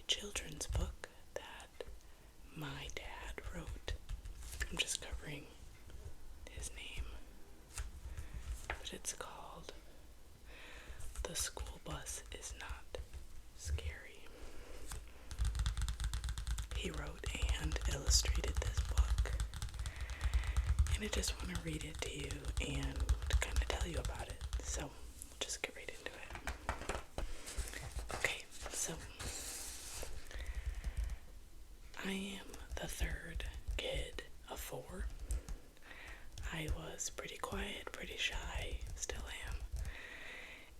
children's book that my dad wrote. I'm just covering his name. But it's called The School Bus Is Not Scary. He wrote and illustrated this book. And I just want to read it to you and kind of tell you about it. So, we'll just get right into it. Okay, so I am the third kid of four. I was pretty quiet, pretty shy, still am.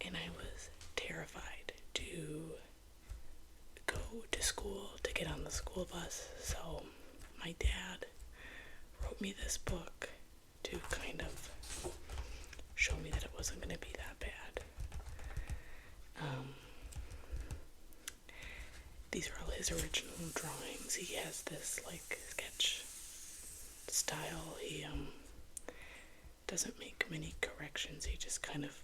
And I was terrified to go to school, to get on the school bus. So my dad wrote me this book to kind of show me that it wasn't going to be that bad. These are all his original drawings. He has this like sketch style. He doesn't make many corrections. He just kind of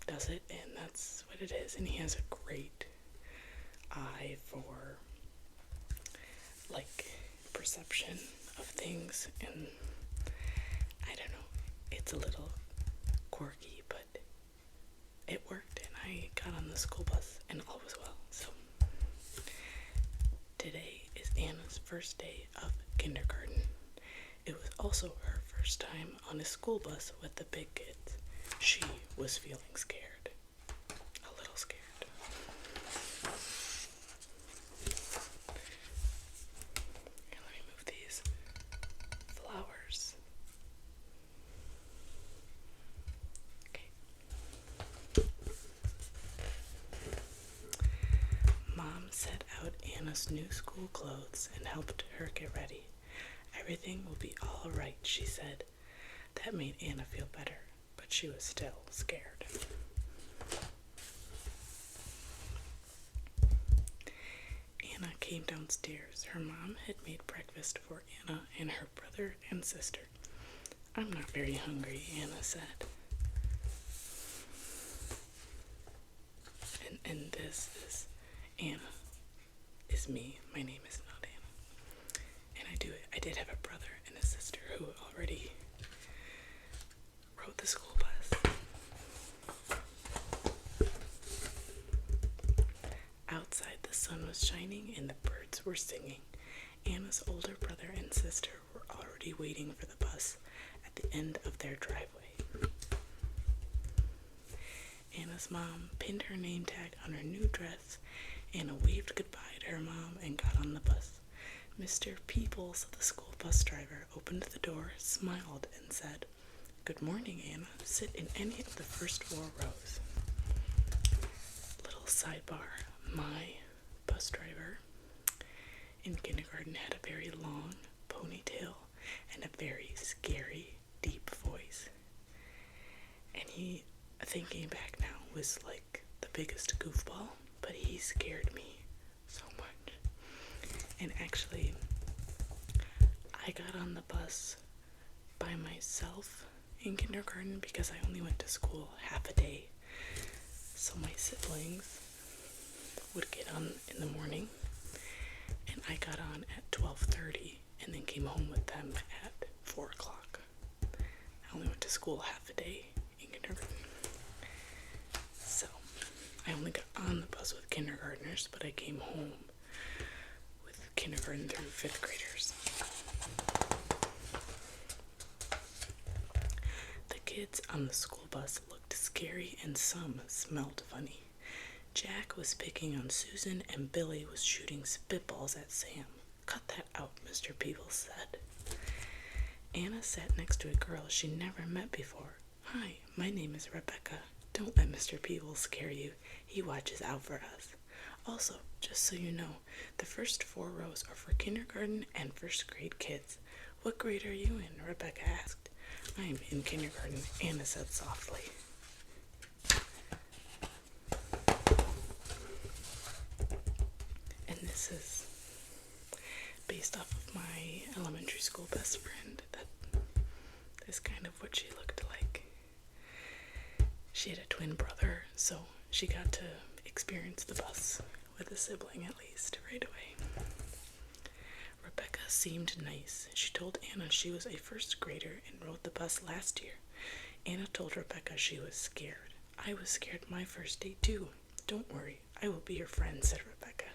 does it, and that's what it is. And he has a great eye for like perception of things, and I don't know, it's a little quirky, but it worked, and I got on the school bus and all was well. So today is Anna's first day of kindergarten. It was also her first time on a school bus with the big kids. She was feeling scared, a little scared. Here, let me move these flowers. Okay. Mom set out Anna's new school clothes and helped her get ready. Everything will be all right, she said. That made Anna feel better, but she was still scared. Anna came downstairs. Her mom had made breakfast for Anna and her brother and sister. I'm not very hungry, Anna said. And this is Anna. Is me. My name is not Anna. And I did have a brother and a sister who already rode the school bus. Outside the sun was shining and the birds were singing. Anna's older brother and sister were already waiting for the bus at the end of their driveway. Anna's mom pinned her name tag on her new dress. Anna waved goodbye to her mom and got on the bus. Mr. Peebles, the school bus driver, opened the door, smiled, and said, "Good morning, Anna. Sit in any of the first 4 rows." Little sidebar, my bus driver in kindergarten had a very long ponytail and a very scary, deep voice. And he, thinking back now, was like the biggest goofball, but he scared me so much. And actually, I got on the bus by myself in kindergarten because I only went to school half a day. So my siblings would get on in the morning, and I got on at 12:30 and then came home with them at 4 o'clock. I only went to school half a day in kindergarten. So I only got on the bus with kindergartners, but I came home with kindergarten through 5th graders. The kids on the school bus looked scary and some smelled funny. Jack was picking on Susan and Billy was shooting spitballs at Sam. "Cut that out," Mr. Peebles said. Anna sat next to a girl she never met before. "Hi, my name is Rebecca. Don't let Mr. Peebles scare you. He watches out for us. Also, just so you know, the first 4 rows are for kindergarten and 1st grade kids. What grade are you in?" Rebecca asked. "I'm in kindergarten," Anna said softly. And this is based off of my elementary school best friend. That is kind of what she looked like. She had a twin brother, so she got to experience the bus with the sibling at least, right away. Rebecca seemed nice. She told Anna she was a first grader and rode the bus last year. Anna told Rebecca she was scared. I was scared my first day too. Don't worry, I will be your friend, said Rebecca.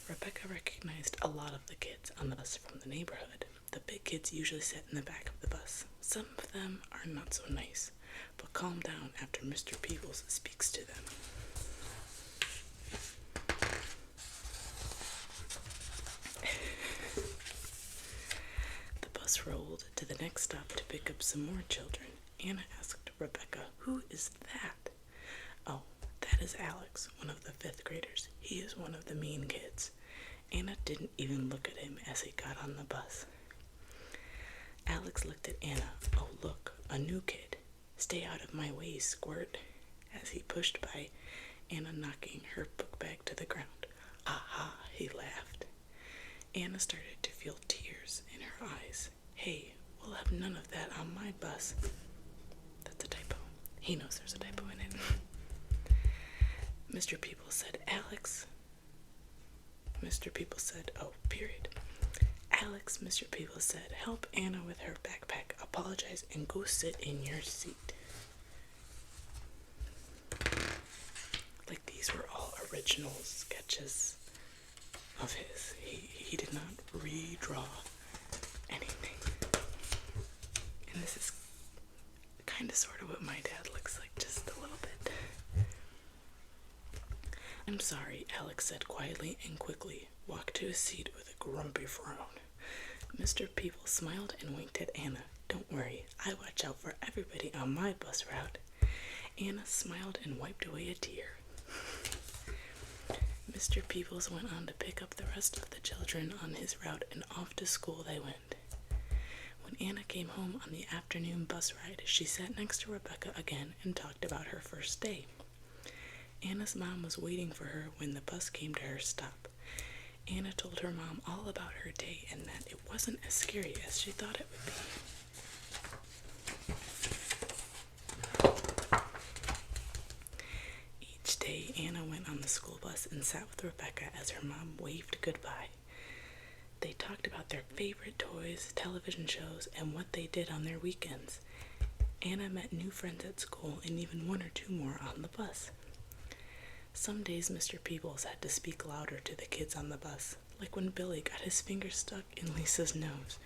Rebecca recognized a lot of the kids on the bus from the neighborhood. The big kids usually sit in the back of the bus. Some of them are not so nice, but calm down after Mr. Peebles speaks to them. The bus rolled to the next stop to pick up some more children. Anna asked Rebecca, "Who is that?" "Oh, that is Alex, one of the 5th graders. He is one of the mean kids." Anna didn't even look at him as he got on the bus. Alex looked at Anna. "Oh, look, a new kid. Stay out of my way, Squirt," as he pushed by Anna, knocking her book bag to the ground. "Aha," he laughed. Anna started to feel tears in her eyes. "Hey, we'll have none of that on my bus." That's a typo. He knows there's a typo in it. Mr. Peebles said, "Alex." Mr. Peebles said, "Oh, period." "Alex," Mr. Peebles said, "help Anna with her backpack, apologize, and go sit in your seat." Like, these were all original sketches of his. He did not redraw anything. And this is kind of sort of what my dad looks like, just a little bit. "I'm sorry," Alex said quietly and quickly, walked to his seat with a grumpy frown. Mr. Peebles smiled and winked at Anna. "Don't worry, I watch out for everybody on my bus route." Anna smiled and wiped away a tear. Mr. Peebles went on to pick up the rest of the children on his route, and off to school they went. When Anna came home on the afternoon bus ride, she sat next to Rebecca again and talked about her first day. Anna's mom was waiting for her when the bus came to her stop. Anna told her mom all about her day and that it wasn't as scary as she thought it would be. Each day, Anna went on the school bus and sat with Rebecca as her mom waved goodbye. They talked about their favorite toys, television shows, and what they did on their weekends. Anna met new friends at school and even 1 or 2 more on the bus. Some days Mr. Peebles had to speak louder to the kids on the bus, like when Billy got his finger stuck in Lisa's nose,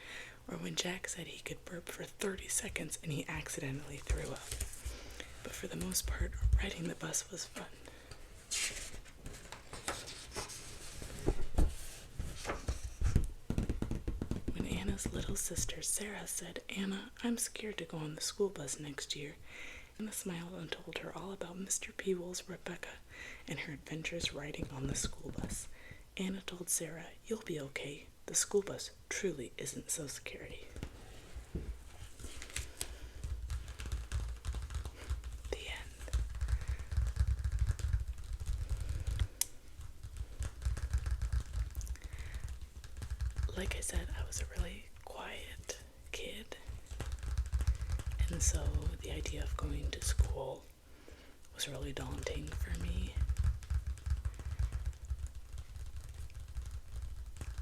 or when Jack said he could burp for 30 seconds and he accidentally threw up. But for the most part, riding the bus was fun. When Anna's little sister Sarah said, "Anna, I'm scared to go on the school bus next year," Anna smiled and told her all about Mr. Peebles, Rebecca, and her adventures riding on the school bus. Anna told Sarah, "You'll be okay. The school bus truly isn't so scary." The end. Like I said, I was a really quiet kid. And so the idea of going to school was really daunting for me.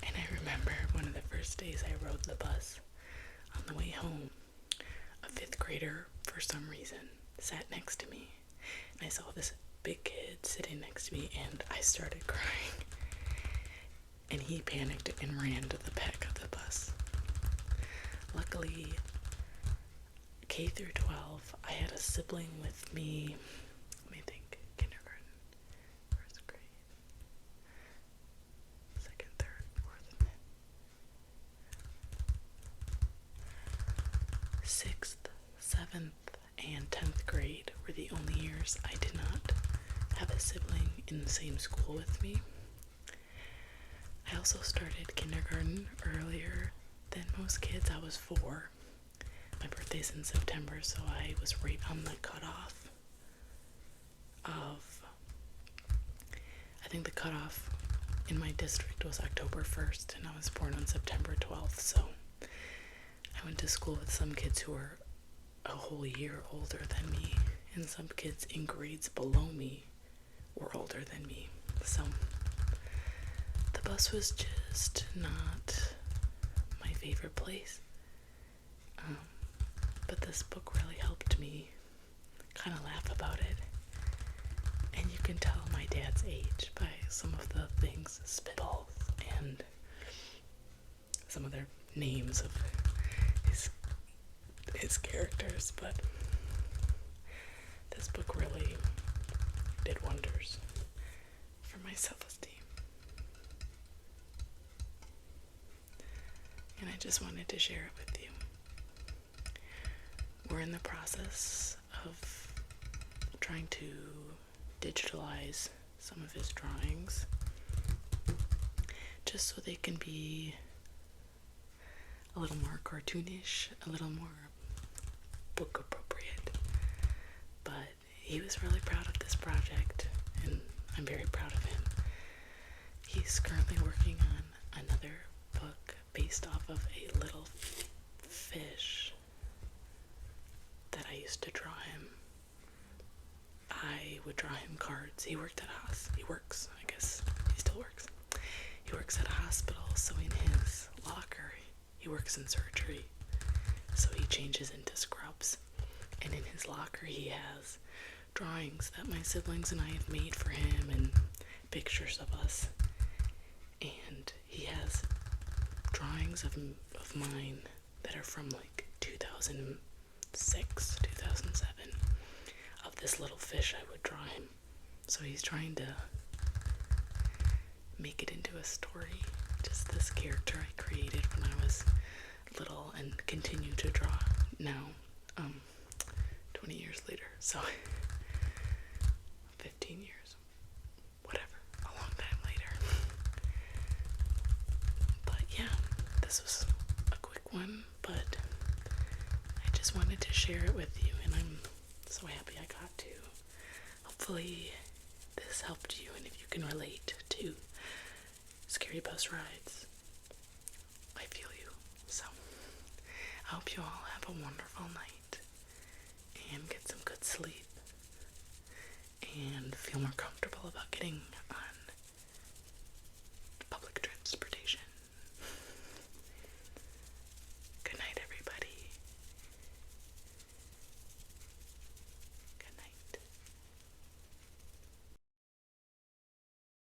And I remember one of the first days I rode the bus. On the way home, a 5th grader, for some reason, sat next to me. And I saw this big kid sitting next to me, and I started crying. And he panicked and ran to the back of the bus. Luckily, K through 12, I had a sibling with me, let me think, kindergarten, 1st grade, 2nd, 3rd, 4th, 6th, 7th, and 10th grade were the only years I did not have a sibling in the same school with me. I also started kindergarten earlier than most kids. I was 4. My birthday's in September, so I was right on the cutoff of, I think the cutoff in my district was October 1st, and I was born on September 12th, so I went to school with some kids who were a whole year older than me, and some kids in grades below me were older than me. So bus was just not my favorite place. But this book really helped me kind of laugh about it. And you can tell my dad's age by some of the things, spitballs, and some of their names of his characters, but this book really did wonders for my self-esteem. And I just wanted to share it with you. We're in the process of trying to digitalize some of his drawings just so they can be a little more cartoonish, a little more book appropriate. But he was really proud of this project, and I'm very proud of him. He's currently working on another book based off of a little fish that I used to draw him. I would draw him cards. He worked at he works, I guess. He still works. He works at a hospital, so in his locker, he works in surgery. So he changes into scrubs. And in his locker, he has drawings that my siblings and I have made for him and pictures of us. And he has drawings of mine that are from like 2006, 2007, of this little fish I would draw him. So he's trying to make it into a story. Just this character I created when I was little and continue to draw now, 20 years later. So 15 years, whatever, a long time later. But yeah, this was a quick one, but I just wanted to share it with you, and I'm so happy I got to. Hopefully this helped you, and if you can relate to scary bus rides, I feel you. So I hope you all have a wonderful night and get some good sleep and feel more comfortable about getting on